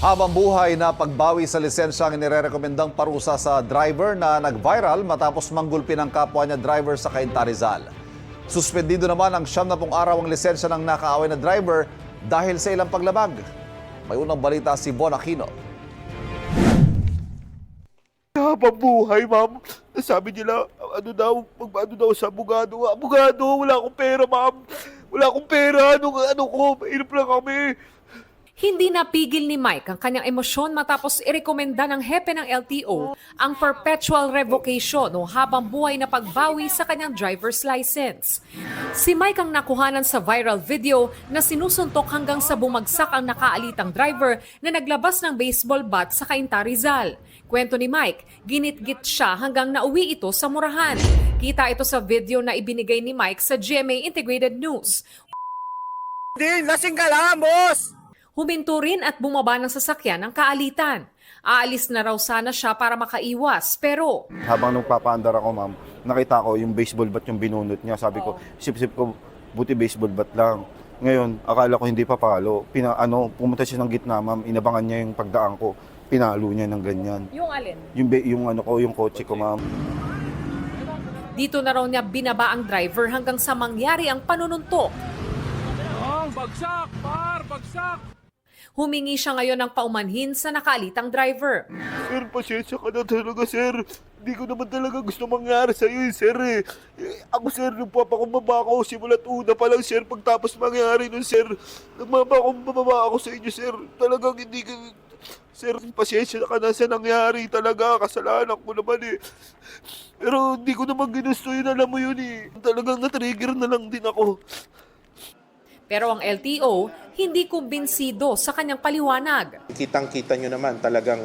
Habang buhay na pagbawi sa lisensya ang inirekomendang parusa sa driver na nag-viral matapos manggulpi ng kapwa niya driver sa Cainta, Rizal. Suspendido naman ang 70 araw ang lisensya ng nakaaway na driver dahil sa ilang paglabag. May unang balita si Bon Aquino. Habang buhay, ma'am. Sabi nila, ano daw sa abogado. Abogado, wala akong pera, ma'am. Wala akong pera. Ano ko, mahirap lang kami. Hindi napigil ni Mike ang kanyang emosyon matapos irekomenda ng hepe ng LTO ang perpetual revocation o habang buhay na pagbawi sa kanyang driver's license. Si Mike ang nakuhanan sa viral video na sinusuntok hanggang sa bumagsak ang nakaalitang driver na naglabas ng baseball bat sa Cainta, Rizal. Kwento ni Mike, ginitgit siya hanggang nauwi ito sa murahan. Kita ito sa video na ibinigay ni Mike sa GMA Integrated News. Hindi, lasing ka lang, boss! Huminto rin at bumaba ng sasakyan ng kaalitan. Aalis na raw sana siya para makaiwas, pero Habang nagpapaandar ako, ma'am, nakita ko yung baseball bat yung binunot niya. Sabi ko, sip-sip ko, buti baseball bat lang. Ngayon, akala ko hindi pa palo. Pumunta siya ng gitna, ma'am, inabangan niya yung pagdaan ko. Pinalo niya ng ganyan. yung alin? Yung kotse ko, ma'am. Dito na raw niya binaba ang driver hanggang sa mangyari ang panununtok. Bagsak! Bagsak! Humingi siya ngayon ng paumanhin sa nakaalitang driver. Sir, pasensya ka na talaga, sir. Hindi ko naman talaga gusto mangyari sa'yo, sir. Ako, sir, nagpapakumbaba ako. Simula't una pa lang, sir. Pagtapos mangyari nun, sir, nagpapakumbaba ako sa inyo, sir. Talagang hindi ka... Sir, pasensya ka na sa nangyari talaga. Kasalanan ko naman Pero hindi ko naman ginusto yun, alam mo yun Talagang na-trigger na lang din ako. Pero ang LTO hindi kumbinsido sa kanyang paliwanag. Kitang-kita nyo naman talagang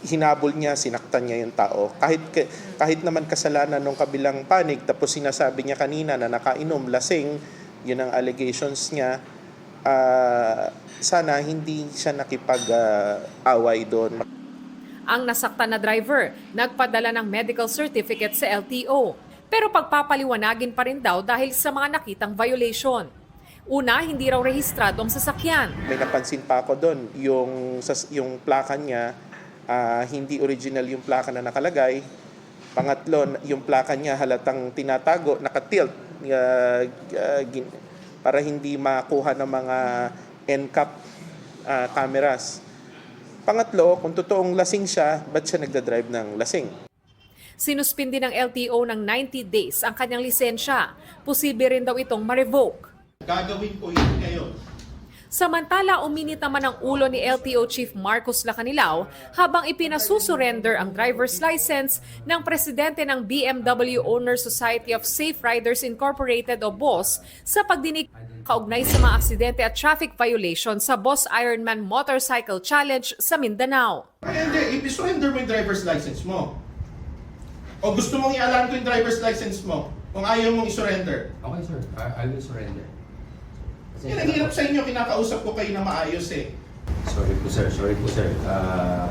hinabol niya, sinaktan niya yung tao. Kahit naman kasalanan ng kabilang panig, tapos sinasabi niya kanina na nakainom, lasing, yun ang allegations niya, sana hindi siya nakipag-away doon. Ang nasaktan na driver nagpadala ng medical certificate sa LTO. Pero pagpapaliwanagin pa rin daw dahil sa mga nakitang violation. Una, hindi raw rehistrado ang sasakyan. May napansin pa ako doon, yung plaka niya, hindi original yung plaka na nakalagay. Pangatlo, yung plaka niya halatang tinatago, nakatilt, para hindi makuha ng mga NCAP cameras. Pangatlo, kung totoong lasing siya, ba't siya nagdadrive ng lasing? Sinuspindi ng LTO ng 90 days ang kanyang lisensya. Posible rin daw itong ma-revoke. Gagawin ko yun ngayon. Samantala, uminit naman ang ulo ni LTO Chief Marcos Lacanilao habang ipinasusurrender ang driver's license ng presidente ng BMW Owner Society of Safe Riders Incorporated o BOSS sa pagdinig kaugnay sa mga aksidente at traffic violation sa Boss Ironman Motorcycle Challenge sa Mindanao. Ay, hindi. I-surrender mo yung driver's license mo. O gusto mong i-alarm ko yung driver's license mo kung ayaw mong i-surrender. Okay sir, I will surrender. Yan ang hirap sa inyo, kinakausap ko kayo na maayos Sorry po sir.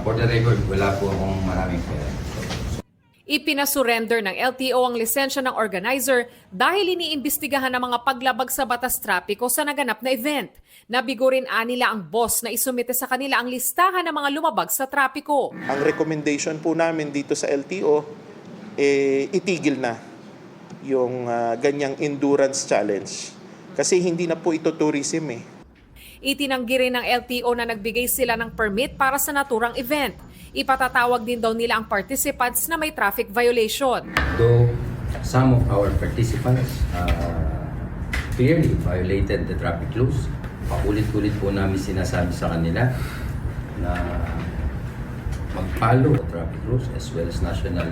For the record, wala po akong maraming pera. Ipinasurrender ng LTO ang lisensya ng organizer dahil iniimbestigahan ng mga paglabag sa batas trapiko sa naganap na event. Nabigo rin nila ang boss na isumite sa kanila ang listahan ng mga lumabag sa trapiko. Ang recommendation po namin dito sa LTO, itigil na yung ganyang endurance challenge. Kasi hindi na po ito tourism Itinanggi rin ng LTO na nagbigay sila ng permit para sa naturang event. Ipatatawag din daw nila ang participants na may traffic violation. Though some of our participants clearly violated the traffic laws, paulit-ulit po namin sinasabi sa kanila na mag-follow the traffic laws as well as national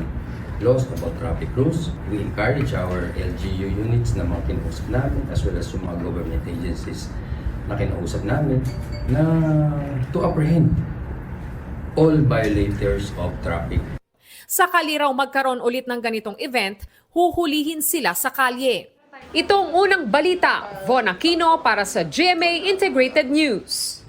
laws about traffic rules. We encourage our LGU units na mga kinausap namin as well as yung mga government agencies na kinausap namin na to apprehend all violators of traffic. Sakali raw magkaroon ulit ng ganitong event, huhulihin sila sa kalye. Itong unang balita, Von Aquino para sa GMA Integrated News.